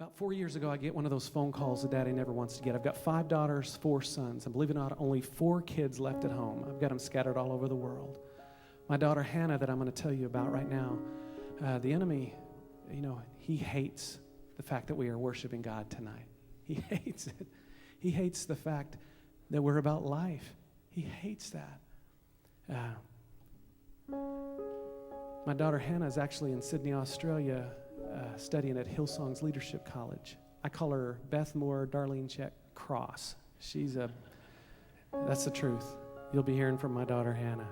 About 4 years ago, I get one of those phone calls that Daddy never wants to get. I've got 5 daughters, 4 sons, and believe it or not, only 4 kids left at home. I've got them scattered all over the world. My daughter Hannah, that I'm going to tell you about right now, the enemy, he hates the fact that we are worshiping God tonight. He hates it. He hates the fact that we're about life. He hates that. My daughter Hannah is actually in Sydney, Australia, studying at Hillsong's Leadership College. I call her Beth Moore Darlene Check Cross. That's the truth. You'll be hearing from my daughter Hannah.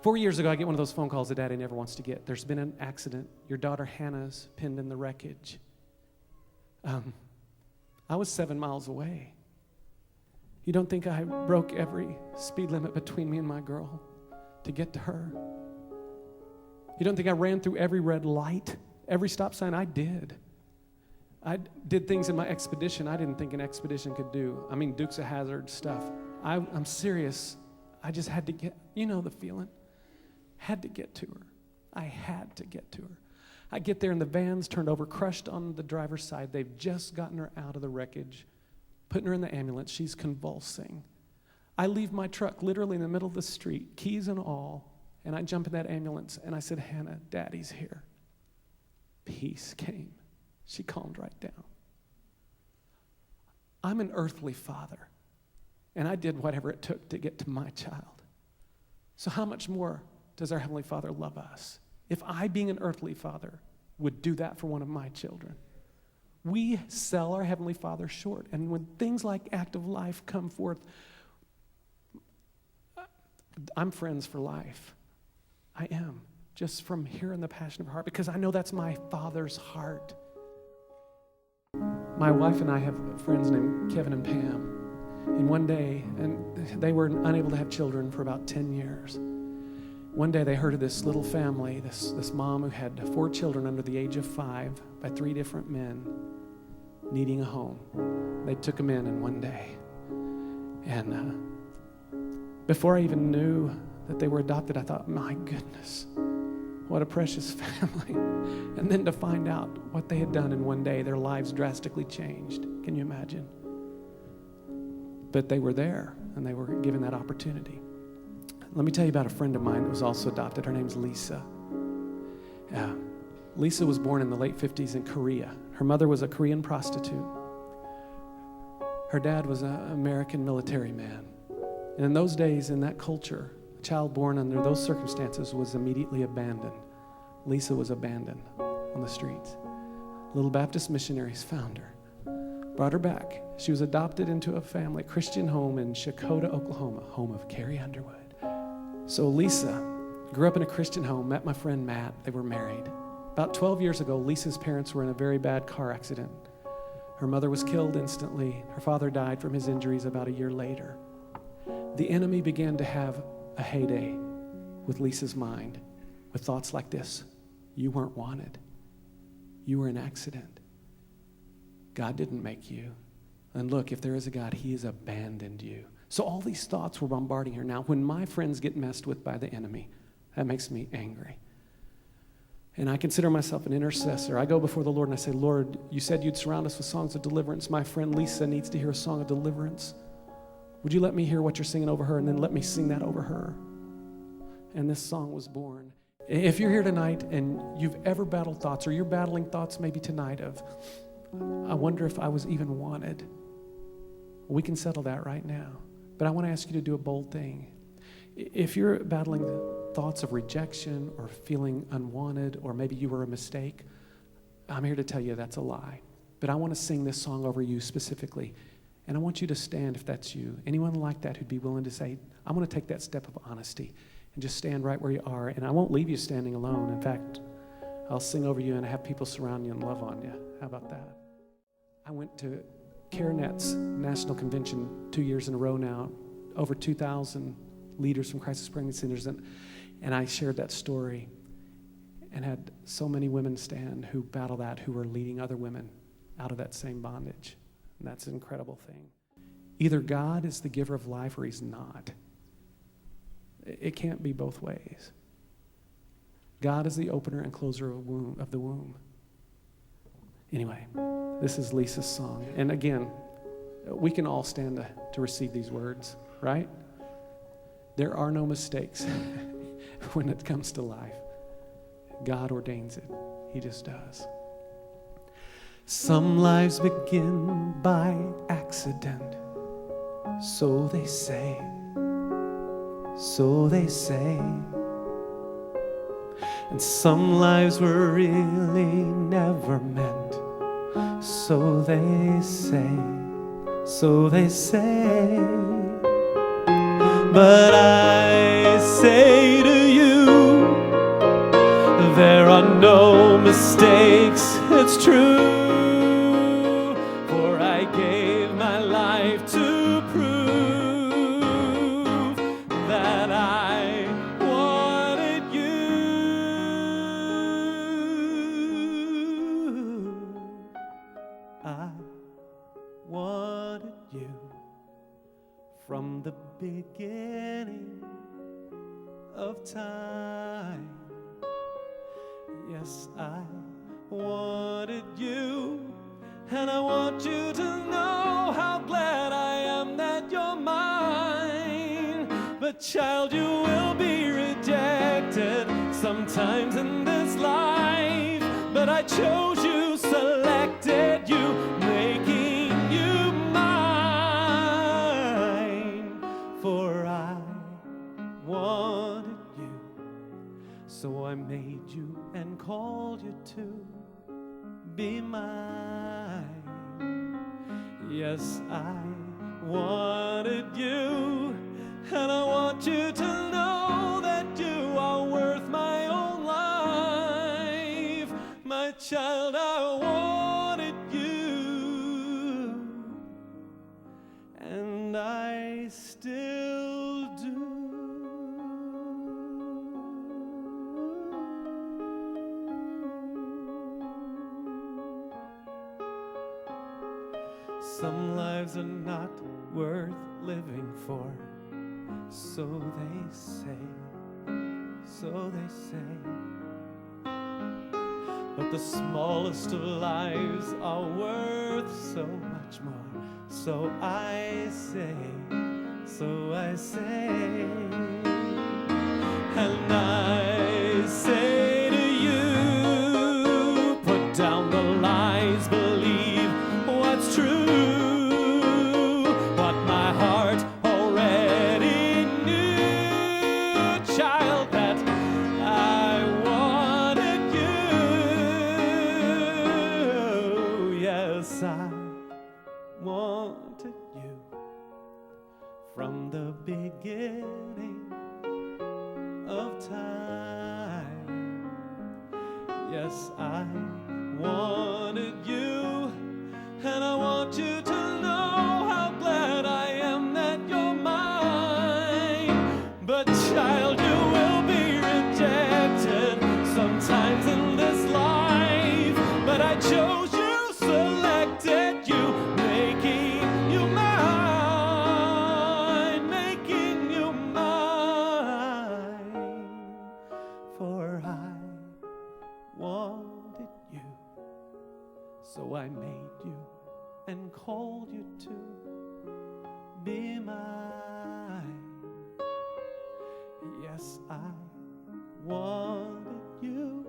4 years ago, I get one of those phone calls that Daddy never wants to get. There's been an accident. Your daughter Hannah's pinned in the wreckage. I was 7 miles away. You don't think I broke every speed limit between me and my girl to get to her? You don't think I ran through every red light, every stop sign? I did. I did things in my expedition I didn't think an expedition could do. I mean, Dukes of Hazzard stuff. I'm serious. I just had to get, the feeling. Had to get to her. I had to get to her. I get there and the van's turned over, crushed on the driver's side. They've just gotten her out of the wreckage, putting her in the ambulance. She's convulsing. I leave my truck literally in the middle of the street, keys and all, and I jump in that ambulance and I said, Hannah, Daddy's here. Peace came. She calmed right down. I'm an earthly father, and I did whatever it took to get to my child. So how much more does our Heavenly Father love us? If I, being an earthly father, would do that for one of my children. We sell our Heavenly Father short, and when things like Act of Life come forth, I'm friends for life. I am, just from hearing the passion of her heart, because I know that's my Father's heart. My wife and I have friends named Kevin and Pam. And one day, and they were unable to have children for about 10 years. One day they heard of this little family, this mom who had 4 children under the age of 5 by 3 different men needing a home. They took them in one day. And before I even knew that they were adopted, I thought, my goodness, what a precious family. And then to find out what they had done in one day, their lives drastically changed. Can you imagine? But they were there, and they were given that opportunity. Let me tell you about a friend of mine that was also adopted. Her name's Lisa. Lisa was born in the late 50s in Korea. Her mother was a Korean prostitute. Her dad was an American military man. And in those days, in that culture, a child born under those circumstances was immediately abandoned. Lisa was abandoned on the streets. Little Baptist missionaries found her, brought her back. She was adopted into a family, Christian home in Shakota, Oklahoma, home of Carrie Underwood. So Lisa grew up in a Christian home, met my friend Matt. They were married. About 12 years ago, Lisa's parents were in a very bad car accident. Her mother was killed instantly. Her father died from his injuries about a year later. The enemy began to have a heyday with Lisa's mind, with thoughts like this: you weren't wanted. You were an accident. God didn't make you. And look, if there is a God, he has abandoned you. So all these thoughts were bombarding her. Now, when my friends get messed with by the enemy, that makes me angry. And I consider myself an intercessor. I go before the Lord and I say, Lord, you said you'd surround us with songs of deliverance. My friend Lisa needs to hear a song of deliverance. Would you let me hear what you're singing over her, and then let me sing that over her? And this song was born. If you're here tonight and you've ever battled thoughts, or you're battling thoughts maybe tonight of, I wonder if I was even wanted, we can settle that right now. But I want to ask you to do a bold thing. If you're battling thoughts of rejection or feeling unwanted, or maybe you were a mistake, I'm here to tell you that's a lie. But I want to sing this song over you specifically. And I want you to stand if that's you. Anyone like that who'd be willing to say, I'm going to take that step of honesty and just stand right where you are. And I won't leave you standing alone. In fact, I'll sing over you and have people surround you and love on you. How about that? I went to CareNet's national convention 2 years in a row now, over 2,000 leaders from crisis pregnancy centers, and I shared that story and had so many women stand who battle that, who are leading other women out of that same bondage. And that's an incredible thing. Either God is the giver of life or he's not. It can't be both ways. God is the opener and closer of the womb. Anyway, this is Lisa's song. And again, we can all stand to receive these words, right? There are no mistakes when it comes to life. God ordains it. He just does. Some lives begin by accident. So they say. So they say. And some lives were really never meant. So they say. So they say. But I say to you, there are no mistakes, it's true. For I gave my life to prove that I wanted you. I wanted you from the beginning of time. Yes, I wanted you, and I want you to know how glad I am that you're mine. But child, you will be rejected sometimes in this life. But I chose you, selected you, making you mine. For I wanted you, so I made you and called you to be mine. Yes, I wanted you, and I want you to know that you are worth my own life. My child, I wanted you, and I still do. Some lives are not worth living for, so they say, so they say. But the smallest of lives are worth so much more, so I say, so I say. And I say to you, put down the lies, believe what's true. What my heart already knew, child, that I wanted you. Yes, I wanted you from the beginning of time. Yes, I wanted you, and I want you to know how glad I am that you're mine. But child, you will be rejected sometimes in this life. But I chose you, selected you, making you mine, making you mine. For I wanted you, so I made you and called you to be mine. Yes, I wanted you,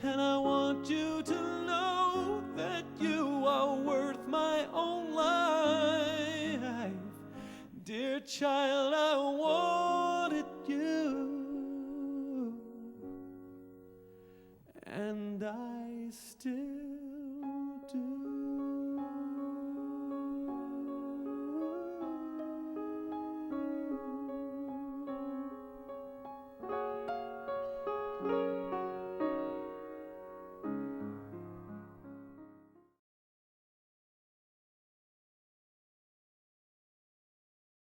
and I want you to know that you are worth my own life. Dear child, I wanted you, and I still do.